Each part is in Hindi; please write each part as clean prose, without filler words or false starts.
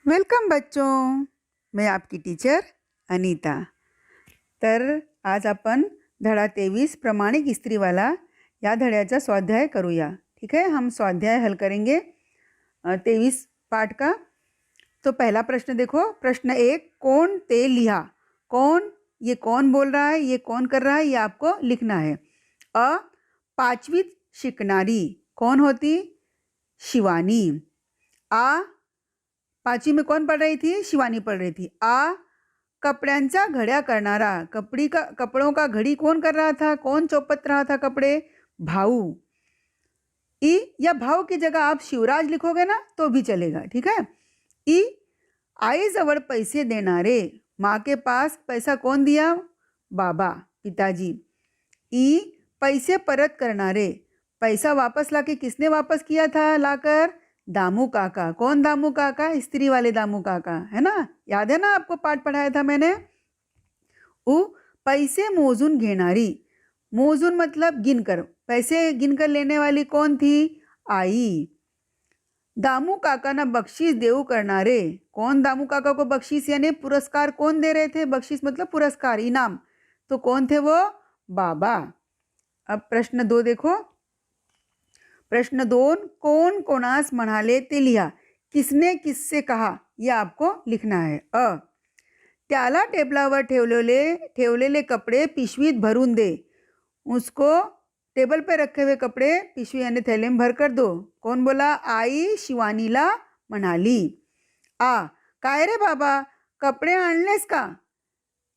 वेलकम बच्चों, मैं आपकी टीचर अनीता। तर आज आपण धडा 23 प्रमाणिक इस्त्रीवाला या धड्याचा स्वाध्याय करूया। ठीक है, हम स्वाध्याय हल करेंगे 23 पाठ का। तो पहला प्रश्न देखो, प्रश्न 1, कौन ते लिहा। कौन, ये कौन बोल रहा है, ये कौन कर रहा है, ये आपको लिखना है। अ, पाचवीत शिकणारी कौन होती? शिवानी। आ, पाचवी में कौन पढ़ रही थी? शिवानी पढ़ रही थी। आ, कपड्यांचा घड्या करणारा, कपड़ों का घड़ी कौन कर रहा था? कौन चौपत रहा था कपड़े? भाऊ। ई, या भाऊ की जगह आप शिवराज लिखोगे ना तो भी चलेगा। ठीक है। ई, आईजवळ पैसे देणारे, माँ के पास पैसा कौन दिया? बाबा, पिताजी। ई, पैसे परत करणारे, पैसा वापस लाके किसने वापस किया था लाकर? दामू काका। कौन दामू काका? स्त्री वाले दामू काका, है ना? याद है ना, आपको पाठ पढ़ाया था मैंने। उ, पैसे मोजून घेणारी। मोजून मतलब गिनकर, पैसे गिनकर लेने वाली कौन थी? आई। दामू काका ना बख्शीस देऊ करणारे, कौन दामू काका को बख्शीस यानी पुरस्कार कौन दे रहे थे? बख्शीस मतलब पुरस्कार, इनाम। तो कौन थे वो? बाबा। अब प्रश्न 2 देखो। प्रश्न 2, कोण कोणास म्हणाले ते लिहा। किसने किससे कहा, यह आपको लिखना है। अ, त्याला टेबलावर ठेवलेले कपड़े पिशवीत भरून दे। उसको टेबल पे रखे हुए कपड़े पिशवी यानी थैले में भर कर दो। कौन बोला? आई शिवानीला म्हणाली। आ, काय रे बाबा, कपड़े आणलेस का?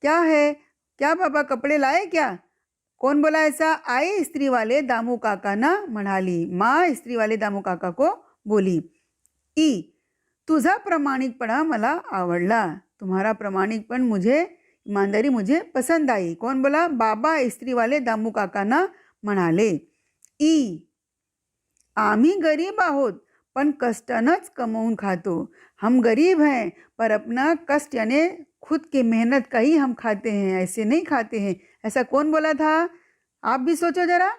क्या है? क्या बाबा, कपड़े लाए क्या? कौन बोला ऐसा? आई स्त्री वाले दामू काका ना म्हणाली। माँ स्त्री वाले दामू काका को बोली। ई, तुझा प्रामाणिकपणा मला आवडला। तुम्हारा प्रामाणिकपण मुझे, ईमानदारी मुझे पसंद आई। कौन बोला? बाबा स्त्री वाले दामू काका ना म्हणाले। ई, आम्ही गरीब आहोत पण कष्टानंच कमवून खातो। हम गरीब हैं पर अपना कष्ट यानी खुद की मेहनत का ही हम खाते हैं, ऐसे नहीं खाते हैं। ऐसा कौन बोला था? आप भी सोचो जरा।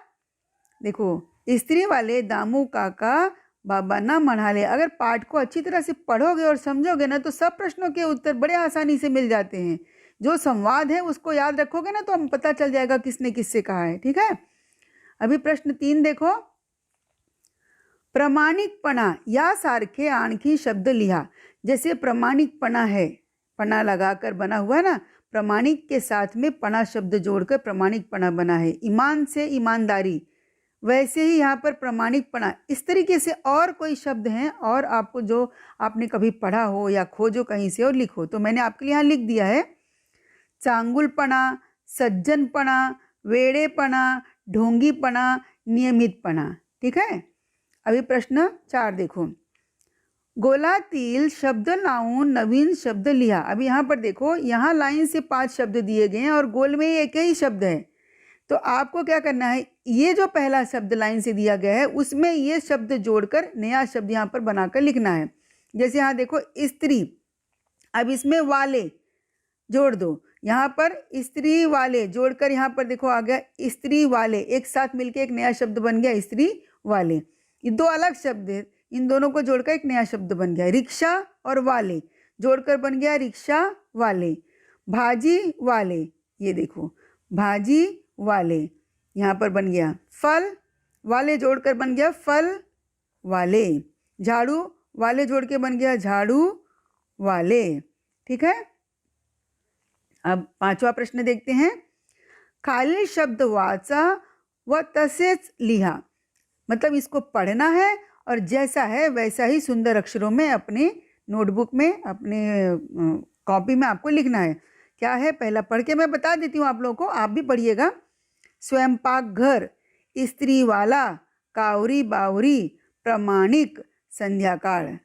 देखो, स्त्री वाले दामू काका बाबा ना म्हणाले। अगर पाठ को अच्छी तरह से पढ़ोगे और समझोगे ना तो सब प्रश्नों के उत्तर बड़े आसानी से मिल जाते हैं। जो संवाद है उसको याद रखोगे ना तो हम पता चल जाएगा किसने किससे कहा है। ठीक है। अभी प्रश्न 3 देखो। प्रामाणिकपणा यासारखे आणखी शब्द लिहा। जैसे प्रामाणिकपणा है, पना लगाकर बना हुआ है ना, प्रामाणिक के साथ में पना शब्द जोड़कर प्रामाणिकपणा बना है। ईमान से ईमानदारी, वैसे ही यहाँ पर प्रामाणिकपणा। इस तरीके से और कोई शब्द हैं और आपको जो आपने कभी पढ़ा हो या खोजो कहीं से और लिखो। तो मैंने आपके लिए यहाँ लिख दिया है। चांगुलपणा, सज्जनपणा, वेड़ेपणा, ढोंगीपणा, नियमितपणा। ठीक है। अभी प्रश्न 4 देखो। गोलातील शब्द लावून नवीन शब्द लिहा। अभी यहाँ पर देखो, यहाँ लाइन से 5 शब्द दिए गए हैं और गोल में एक ही शब्द है। तो आपको क्या करना है, ये जो पहला शब्द लाइन से दिया गया है उसमें ये शब्द जोड़कर नया शब्द यहाँ पर बनाकर लिखना है। जैसे यहाँ देखो, स्त्री, अब इसमें वाले जोड़ दो। यहाँ पर स्त्री वाले जोड़कर यहाँ पर देखो आ गया स्त्री वाले, एक साथ मिलकर एक नया शब्द बन गया स्त्री वाले। ये 2 अलग शब्द है, इन दोनों को जोड़कर एक नया शब्द बन गया। रिक्शा और वाले जोड़कर बन गया रिक्शा वाले। भाजी वाले, ये देखो भाजी वाले, यहाँ पर बन गया। फल वाले जोड़कर बन गया फल वाले। झाड़ू वाले जोड़ के बन गया झाड़ू वाले। ठीक है। अब 5वां प्रश्न देखते हैं। खालील शब्द वाचा व तसेच लिहा। मतलब इसको पढ़ना है और जैसा है वैसा ही सुंदर अक्षरों में अपने नोटबुक में, अपने कॉपी में आपको लिखना है। क्या है, पहला पढ़ के मैं बता देती हूँ आप लोगों को, आप भी पढ़िएगा। स्वयंपाक घर, स्त्री वाला, कावरी बावरी, प्रामाणिक, संध्याकाळ।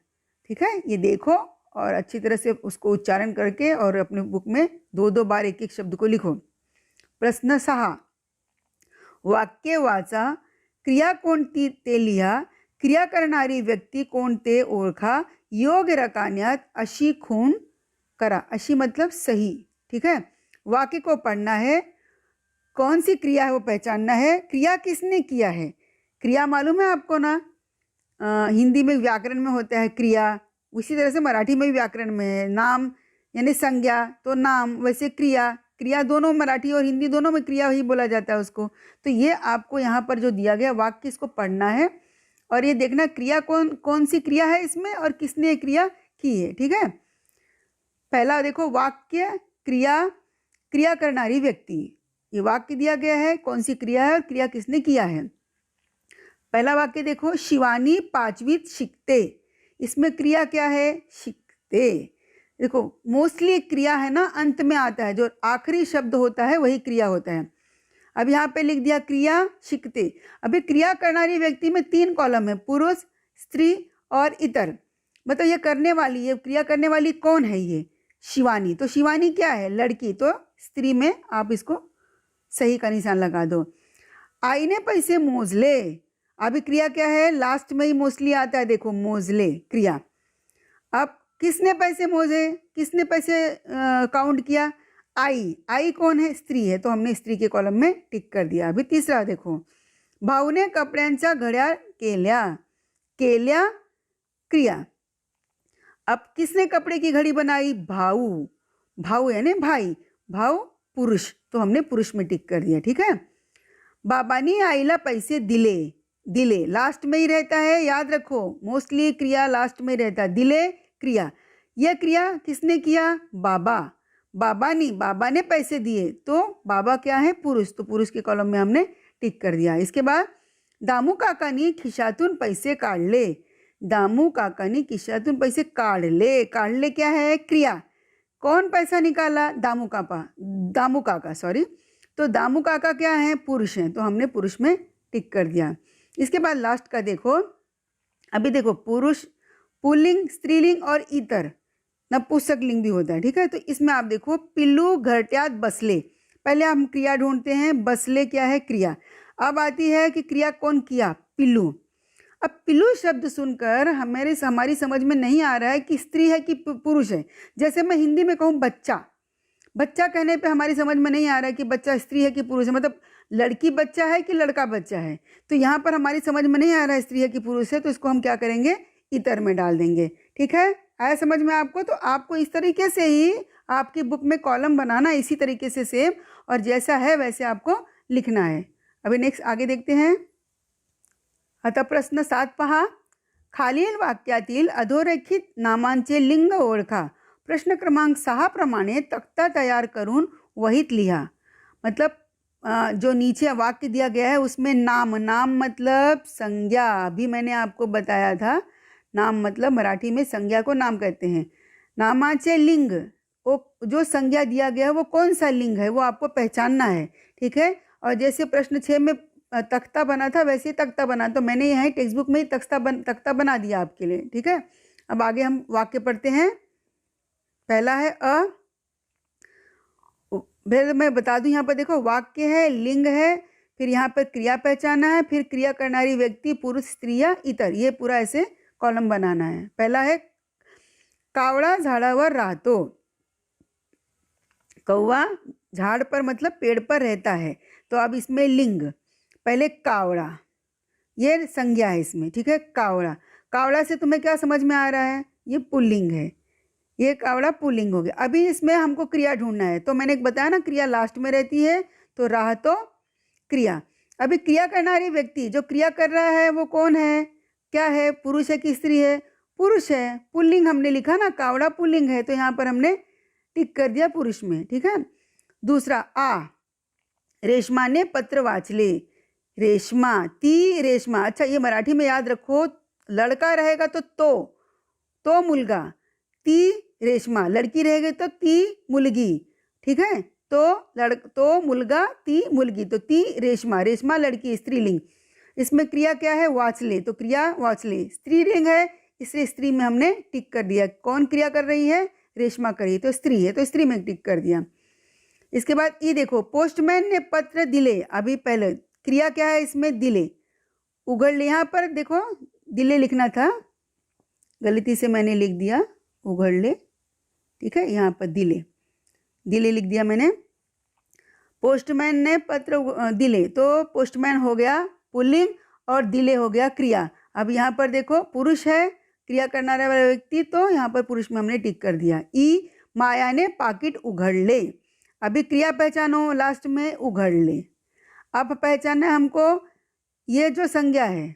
ठीक है, ये देखो और अच्छी तरह से उसको उच्चारण करके और अपने बुक में 2-2 बार एक एक शब्द को लिखो। प्रश्न 6, वाक्य वाचा, क्रिया कोणती ते लिहा। क्रिया करणारी व्यक्ती कोण ते ओळखा। योग्य रकान्यात अशी खूण करा। अशी मतलब सही। ठीक है। वाक्य को पढ़ना है, कौन सी क्रिया है वो पहचानना है। क्रिया किसने किया है? क्रिया मालूम है आपको ना, हिंदी में व्याकरण में होता है क्रिया, उसी तरह से मराठी में भी व्याकरण में है, नाम यानी संज्ञा तो नाम, वैसे क्रिया, क्रिया दोनों मराठी और हिंदी दोनों में क्रिया ही बोला जाता है उसको। तो ये आपको यहाँ पर जो दिया गया वाक्य इसको पढ़ना है और ये देखना क्रिया कौन सी क्रिया है इसमें और किसने ये क्रिया की है। ठीक है, पहला देखो वाक्य क्रिया, क्रिया करनारी व्यक्ति, ये वाक्य दिया गया है, कौन सी क्रिया है और क्रिया किसने किया है। पहला वाक्य देखो, शिवानी 5वीं शिकते, इसमें क्रिया क्या है, शिकते। देखो मोस्टली क्रिया है ना अंत में आता है, जो आखिरी शब्द होता है वही क्रिया होता है। अब यहाँ पे लिख दिया क्रिया शिकते। अभी क्रिया करनारी व्यक्ति में 3 कॉलम है, पुरुष, स्त्री और इतर। मतलब ये करने वाली, ये क्रिया करने वाली कौन है, ये शिवानी। तो शिवानी क्या है, लड़की, तो स्त्री में आप इसको सही का निशान लगा दो। आईने पैसे मोजले, अभी क्रिया क्या है, लास्ट में ही मोस्टली आता है, देखो मोजले क्रिया। अब किसने पैसे मोजे, किसने पैसे काउंट किया, आई कौन है, स्त्री है, तो हमने स्त्री के कॉलम में टिक कर दिया। अभी तीसरा देखो, भाऊने कपड्यांच्या घड्या केल्या, केल्या क्रिया। अब किसने कपड़े की घड़ी बनाई, भाऊ, भाऊ यानी भाई, भाऊ पुरुष, तो हमने पुरुष में टिक कर दिया। ठीक है, बाबानी आईला पैसे दिले, दिले लास्ट में ही रहता है, याद रखो मोस्टली क्रिया लास्ट में रहता है। दिले क्रिया, यह क्रिया किसने किया, बाबा, बाबा ने पैसे दिए, तो बाबा क्या है, पुरुष, तो पुरुष के कॉलम में हमने टिक कर दिया। इसके बाद दामू काकानी खिशातून पैसे काढले, दामू काकानी खिशातून पैसे काढले, काढले क्या है, क्रिया। कौन पैसा निकाला, दामू काका सॉरी, तो दामू काका क्या है, पुरुष हैं, तो हमने पुरुष में टिक कर दिया। इसके बाद लास्ट का देखो, अभी देखो पुरुष पुल्लिंग, स्त्रीलिंग और इतर, नपुंसक लिंग भी होता है। ठीक है, तो इसमें आप देखो पिल्लू घरट्यात बसले, पहले हम क्रिया ढूंढते हैं, बसले क्या है, क्रिया। अब आती है कि क्रिया कौन किया, पिल्लू। अब पिल्लू शब्द सुनकर हमारी समझ में नहीं आ रहा है कि स्त्री है कि पुरुष है। जैसे मैं हिंदी में कहूँ बच्चा, बच्चा कहने पे हमारी समझ में नहीं आ रहा है कि बच्चा स्त्री है कि पुरुष है, मतलब लड़की बच्चा है कि लड़का बच्चा है। तो यहाँ पर हमारी समझ में नहीं आ रहा है स्त्री है कि पुरुष है, तो इसको हम क्या करेंगे, इतर में डाल देंगे। ठीक है, आया समझ में आपको। तो आपको इस तरीके से ही आपकी बुक में कॉलम बनाना, इसी तरीके से सेम, और जैसा है वैसे आपको लिखना है। अभी नेक्स्ट आगे देखते हैं। आता प्रश्न 7 पहा, खालील वाक्यातील अधोरेखित नामांचे लिंग ओळखा। प्रश्न क्रमांक 6 प्रमाणे तक्ता तैयार करून वहीत लिहा। मतलब जो नीचे वाक्य दिया गया है उसमें नाम, नाम मतलब संज्ञा, अभी मैंने आपको बताया था, नाम मतलब मराठी में संज्ञा को नाम कहते हैं। नामाचे लिंग, वो जो संज्ञा दिया गया है वो कौन सा लिंग है वो आपको पहचानना है। ठीक है, और जैसे प्रश्न 6 में तख्ता बना था वैसे ही तख्ता बना, तो मैंने यहाँ टेक्स्ट बुक में ही तख्ता बना दिया आपके लिए। ठीक है, अब आगे हम वाक्य पढ़ते हैं। पहला है फिर मैं बता दूं, यहाँ पर देखो वाक्य है, लिंग है, फिर यहाँ पर क्रिया पहचाना है, फिर क्रिया करनारी व्यक्ति पुरुष, स्त्री या इतर, ये पूरा ऐसे कॉलम बनाना है। पहला है कावड़ा झाड़ावर राहतो, कौवा झाड़ पर मतलब पेड़ पर रहता है, तो अब इसमें लिंग, पहले कावड़ा, ये संज्ञा है इसमें। ठीक है, कावड़ा, कावड़ा से तुम्हें क्या समझ में आ रहा है, ये पुल्लिंग है, ये कावड़ा पुल्लिंग हो गया। अभी इसमें हमको क्रिया ढूंढना है, तो मैंने बताया ना क्रिया लास्ट में रहती है, तो राह तो क्रिया। अभी क्रिया करनारी व्यक्ति जो क्रिया कर रहा है वो कौन है, क्या है, पुरुष है कि स्त्री है, पुरुष है, पुल्लिंग हमने लिखा ना, कावड़ा पुल्लिंग है, तो यहाँ पर हमने टिक कर दिया पुरुष में। ठीक है, दूसरा रेशमा ने पत्र वाचले, रेशमा, ती रेशमा, अच्छा ये मराठी में याद रखो, लड़का रहेगा तो मुलगा, ती रेशमा, लड़की रहेगी तो ती मुलगी। ठीक है, तो मुलगा, ती मुलगी, तो ती रेशमा, रेशमा लड़की, स्त्रीलिंग। इसमें क्रिया क्या है, वाचले, तो क्रिया वाचले स्त्रीलिंग है, इसलिए स्त्री में हमने टिक कर दिया। कौन क्रिया कर रही है, रेशमा कर रही है, तो स्त्री है, तो स्त्री में टिक कर दिया। इसके बाद ये देखो, पोस्टमैन ने पत्र दिले, अभी पहले क्रिया क्या है इसमें, दिले, उघड़ले, यहाँ पर देखो दिले लिखना था, गलती से मैंने लिख दिया उघड़ले। ठीक है, यहाँ पर दिले लिख दिया मैंने। पोस्टमैन ने पत्र दिले, तो पोस्टमैन हो गया पुल्लिंग और दिले हो गया क्रिया। अब यहाँ पर देखो पुरुष है, क्रिया करणारा वाला व्यक्ति, तो यहाँ पर पुरुष में हमने टिक कर दिया। ई, मायाने पाकिट उघडले। अभी क्रिया पहचानो, लास्ट में उघडले। अब पहचानना है हमको ये जो संज्ञा है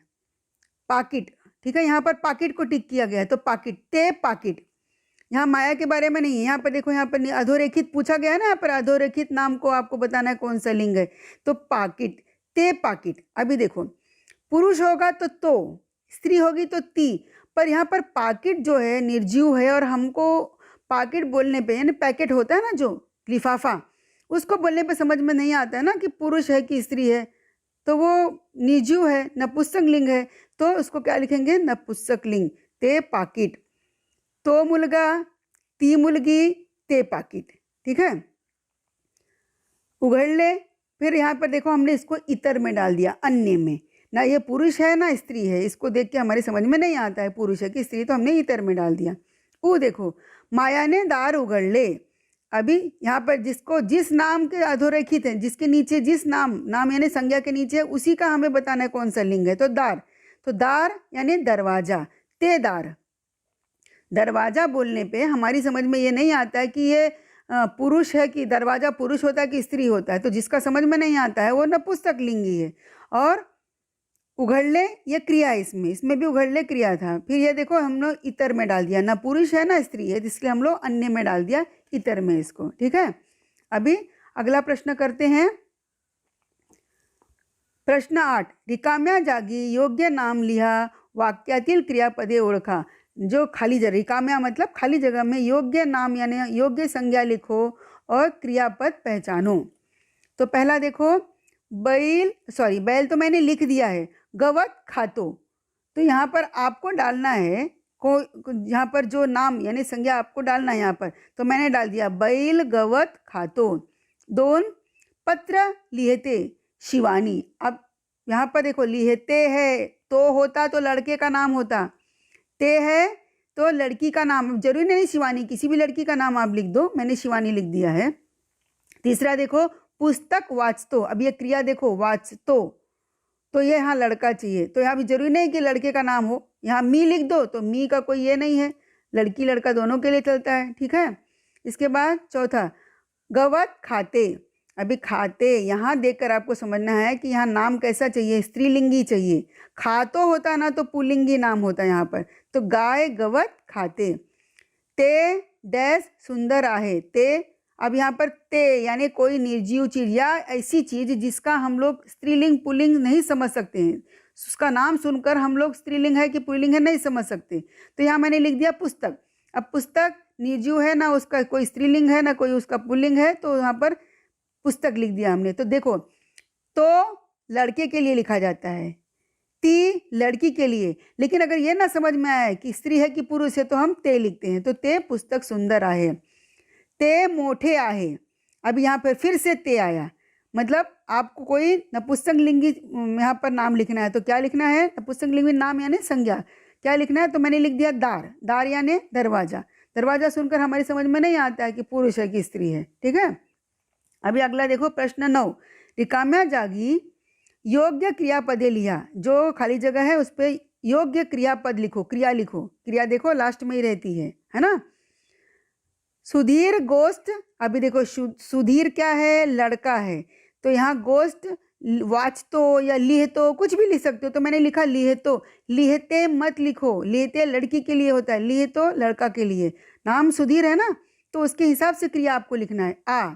पाकिट, ठीक है, यहाँ पर पाकिट को टिक किया गया है, तो पाकिट, ते पाकिट। यहाँ माया के बारे में नहीं है, यहाँ पर देखो, यहाँ पर अधोरेखित पूछा गया है ना, यहाँ पर अधोरेखित नाम को आपको बताना है कौन सा लिंग है, तो पाकिट, ते पाकिट। अभी देखो, पुरुष होगा तो स्त्री होगी तो ती, पर यहाँ पर पाकिट जो है निर्जीव है, और हमको पाकिट बोलने पे, यानी पैकेट होता है ना जो लिफाफा, उसको बोलने पे समझ में नहीं आता है ना कि पुरुष है कि स्त्री है, तो वो निर्जीव है, नपुंसक लिंग है, तो उसको क्या लिखेंगे, नपुंसक लिंग, ते पाकिट। तो मुलगा, ती मुलगी, ते पाकिट, ठीक है। उघडले, फिर यहाँ पर देखो हमने इसको इतर में डाल दिया, अन्य में। ना ये पुरुष है ना स्त्री है, इसको देख के हमारे समझ में नहीं आता है पुरुष है कि स्त्री, तो हमने इतर में डाल दिया। ऊ देखो, माया ने दार उघडले। अभी यहाँ पर जिसको, जिस नाम के अधोरेखित है, जिसके नीचे जिस नाम यानी संज्ञा के नीचे, उसी का हमें बताना है कौन सा लिंग है, तो दार। तो दार यानी दरवाजा, ते दार। दरवाजा बोलने पे हमारी समझ में ये नहीं आता है कि ये पुरुष है, कि दरवाजा पुरुष होता है कि स्त्री होता है, तो जिसका समझ में नहीं आता है वो नपुंसक लिंगी है। और उघडले ये क्रिया है, इसमें भी उघडले क्रिया था। फिर ये देखो हम लोग इतर में डाल दिया, ना पुरुष है ना स्त्री है, इसलिए हम लोग अन्य में डाल दिया, इतर में इसको, ठीक है। अभी अगला प्रश्न करते हैं, प्रश्न 8, रिकाम्या जागी योग्य नाम लिहा, वाक्यातील क्रियापदे ओळखा। जो खाली जगह, रिकाम्या मतलब खाली जगह में योग्य नाम यानी योग्य संज्ञा लिखो और क्रियापद पहचानो। तो पहला देखो, बैल तो मैंने लिख दिया है, गवत खातो, तो यहाँ पर आपको डालना है यहाँ पर जो नाम यानी संज्ञा आपको डालना है यहाँ पर, तो मैंने डाल दिया बैल गवत खातो। 2, पत्र लिहते शिवानी। अब यहाँ पर देखो, लिहते है तो होता तो लड़के का नाम होता, ते है तो लड़की का नाम, जरूरी नहीं शिवानी, किसी भी लड़की का नाम आप लिख दो, मैंने शिवानी लिख दिया है। तीसरा देखो, पुस्तक वाचतो। अब ये क्रिया देखो, वाचतो, तो ये यहाँ लड़का चाहिए, तो यहाँ भी जरूरी नहीं कि लड़के का नाम हो, यहाँ मी लिख दो, तो मी का कोई ये नहीं है, लड़की लड़का दोनों के लिए चलता है, ठीक है। इसके बाद चौथा, गवत खाते। अभी खाते यहाँ देखकर आपको समझना है कि यहाँ नाम कैसा चाहिए, स्त्रीलिंगी चाहिए। खातो होता ना तो पुल्लिंगी नाम होता है यहाँ पर, तो गाय गवत खाते। ते डैश सुंदर आहे, ते। अब यहाँ पर ते यानी कोई निर्जीव चीज या ऐसी चीज जिसका हम लोग स्त्रीलिंग पुल्लिंग नहीं समझ सकते हैं, उसका नाम सुनकर हम लोग स्त्रीलिंग है कि पुल्लिंग है नहीं समझ सकते, तो यहाँ मैंने लिख दिया पुस्तक। अब पुस्तक निर्जीव है ना, उसका कोई स्त्रीलिंग है ना कोई उसका पुल्लिंग है, तो यहाँ पर पुस्तक लिख दिया हमने। तो देखो, तो लड़के के लिए लिखा जाता है, ती लड़की के लिए, लेकिन अगर ये ना समझ में आए कि स्त्री है कि पुरुष है, तो हम ते लिखते हैं, तो ते पुस्तक सुंदर आहे, ते मोठे आहे। अब यहाँ पर फिर से ते आया, मतलब आपको कोई नपुंसक लिंगी यहाँ पर नाम लिखना है, तो क्या लिखना है, नपुंसक लिंगी नाम यानी संज्ञा क्या लिखना है, तो मैंने लिख दिया दार। दार यानी दरवाजा। दरवाजा सुनकर हमारी समझ में नहीं आता है कि पुरुष है कि स्त्री है, ठीक है। अभी अगला देखो, प्रश्न 9, रिकाम्या जागी योग्य क्रियापदे लिया। जो खाली जगह है उस पर योग्य क्रियापद लिखो, क्रिया लिखो, क्रिया देखो लास्ट में ही रहती है ना। सुधीर गोष्ठ। अभी देखो, सुधीर क्या है, लड़का है, तो यहाँ गोष्ठ वाचतो या लिहतो कुछ भी लिख सकते हो, तो मैंने लिखा लिहतो। लिहते मत लिखो, लिहते लड़की के लिए होता है, लिहतो लड़का के लिए। नाम सुधीर है ना, तो उसके हिसाब से क्रिया आपको लिखना है। आ,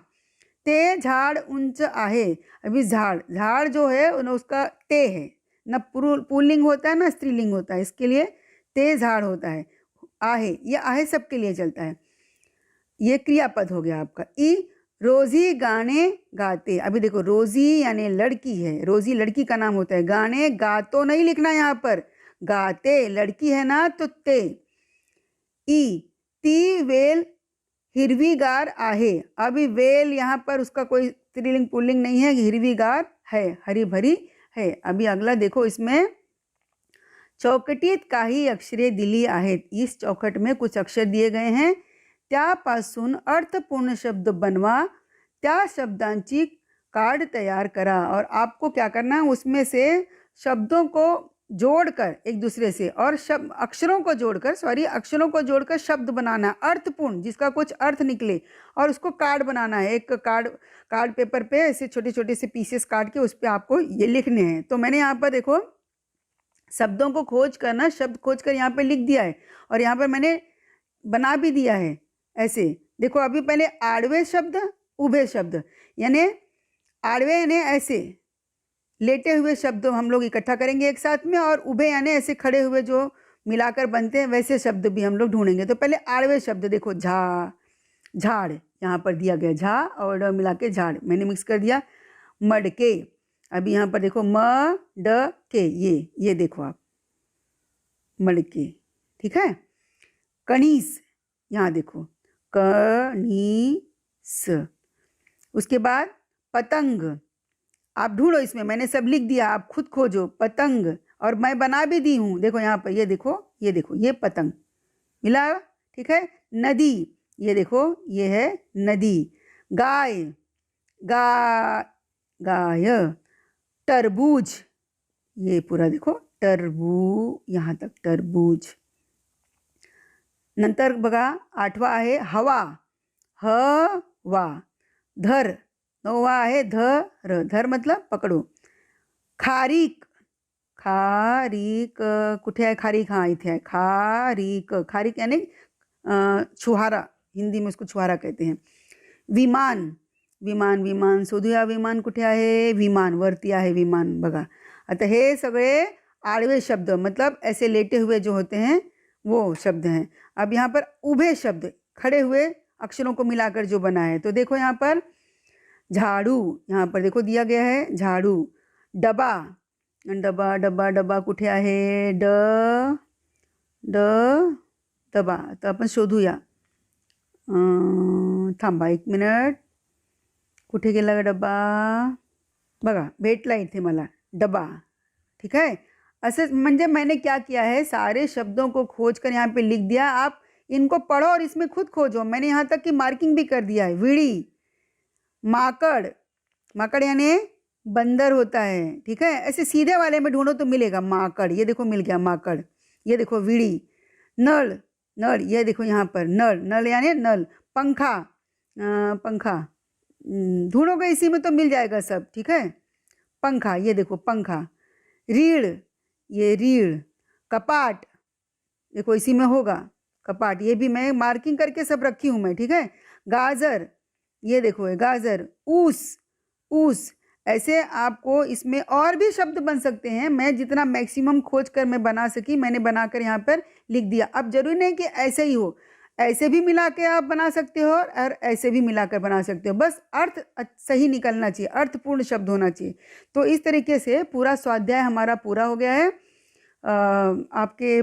ते झाड़ उंच आहे। अभी झाड़ जो है उसका ते है ना, पुल्लिंग होता है ना स्त्रीलिंग होता है, इसके लिए ते झाड़ होता है। आहे, ये आहे सबके लिए चलता है, ये क्रियापद हो गया आपका। ई, रोजी गाने गाते। अभी देखो, रोजी यानी लड़की है, रोजी लड़की का नाम होता है, गाने गातो नहीं लिखना यहाँ पर, गाते लड़की है ना, तो ते। ई, ती वेल हिरवीगार आहे। अभी वेल यहाँ पर उसका कोई स्त्रीलिंग पुल्लिंग नहीं है, हिरवीगार है, हरी भरी है। अभी अगला देखो, इसमें चौकटीत काही अक्षरे दिली आहेत। इस चौखट में कुछ अक्षर दिए गए हैं, त्यापासून अर्थपूर्ण शब्द बनवा, त्या शब्दांची कार्ड तैयार करा। और आपको क्या करना है, उसमें से शब्दों को जोड़कर एक दूसरे से और शब्द अक्षरों को जोड़कर शब्द बनाना है अर्थपूर्ण, जिसका कुछ अर्थ निकले, और उसको कार्ड बनाना है। एक कार्ड पेपर पे ऐसे छोटे छोटे से पीसेस काट के उस पर आपको ये लिखने हैं। तो मैंने यहाँ पर देखो शब्दों को खोज करना, शब्द खोज कर यहाँ पे लिख दिया है, और यहाँ पर मैंने बना भी दिया है ऐसे। देखो अभी पहले आड़वे शब्द, उभे शब्द, यानी आड़वे यानी ऐसे लेटे हुए शब्द हम लोग इकट्ठा करेंगे एक साथ में, और उभे यानी ऐसे खड़े हुए जो मिलाकर बनते हैं वैसे शब्द भी हम लोग ढूंढेंगे। तो पहले आड़वे शब्द देखो, झाड़, यहाँ पर दिया गया झा और ड मिला के झाड़, मैंने मिक्स कर दिया। मडके, अभी यहाँ पर देखो म ड के, ये देखो आप मडके, ठीक है। कणीस, यहाँ देखो कणीस। उसके बाद पतंग, आप ढूंढो, इसमें मैंने सब लिख दिया, आप खुद खोजो। पतंग, और मैं बना भी दी हूँ, देखो यहाँ पर, ये देखो ये पतंग मिला, ठीक है। नदी, ये देखो ये है नदी। गाय, गाय। तरबूज, ये पूरा देखो यहाँ तक तरबूज। नंतर बघा 8वां आहे हवा, हवा। धर, 9वां आहे धर मतलब पकडो। खारीक, कुठे आहे खारीक? हाँ इथे आहे खारीक यानी छुहारा, हिंदी में उसको छुहारा कहते हैं। विमान शोधूया, विमान कुठे आहे? विमान वरती आहे विमान, बघा। आता हे सगळे आड़वे शब्द मतलब ऐसे लेटे हुए जो होते हैं वो शब्द हैं। अब यहाँ पर उभे शब्द, खड़े हुए अक्षरों को मिलाकर जो बना है, तो देखो यहाँ पर झाड़ू, यहाँ पर देखो दिया गया है झाड़ू। डबा कुठे आहे? डबा, तर आपण शोधूया। थांबा 1 मिनिट, कुठे गेला डबा? बघा भेटला इथे मला डबा, ठीक है। असं म्हणजे मैंने क्या किया है, सारे शब्दों को खोज कर यहाँ पे लिख दिया। आप इनको पढ़ो और इसमें खुद खोजो। मैंने यहाँ तक की मार्किंग भी कर दिया है। विड़ी, माकड़ यानी बंदर होता है, ठीक है। ऐसे सीधे वाले में ढूंढो तो मिलेगा माकड़, ये देखो मिल गया माकड़। ये देखो विड़ी। नल, ये देखो यहाँ पर नल यानी नल। पंखा ढूंढोगे इसी में तो मिल जाएगा सब, ठीक है। पंखा, ये देखो पंखा। रीढ़, ये रीढ़। कपाट, देखो इसी में होगा कपाट, ये भी मैं मार्किंग करके सब रखी हूँ मैं, ठीक है। गाजर, ये देखो है गाजर। ऊस, ऐसे आपको इसमें और भी शब्द बन सकते हैं। मैं जितना मैक्सिमम खोज कर मैं बना सकी, मैंने बनाकर यहाँ पर लिख दिया। अब जरूरी नहीं कि ऐसे ही हो, ऐसे भी मिला के आप बना सकते हो और ऐसे भी मिलाकर बना सकते हो, बस अर्थ सही निकलना चाहिए, अर्थपूर्ण शब्द होना चाहिए। तो इस तरीके से पूरा स्वाध्याय हमारा पूरा हो गया है आपके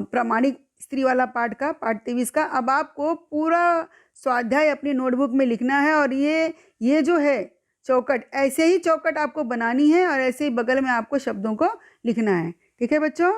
प्रामाणिक स्त्री वाला पाठ का, पाठ 23 का। अब आपको पूरा स्वाध्याय अपनी नोटबुक में लिखना है, और ये जो है चौकट, ऐसे ही चौकट आपको बनानी है और ऐसे ही बगल में आपको शब्दों को लिखना है, ठीक है बच्चों।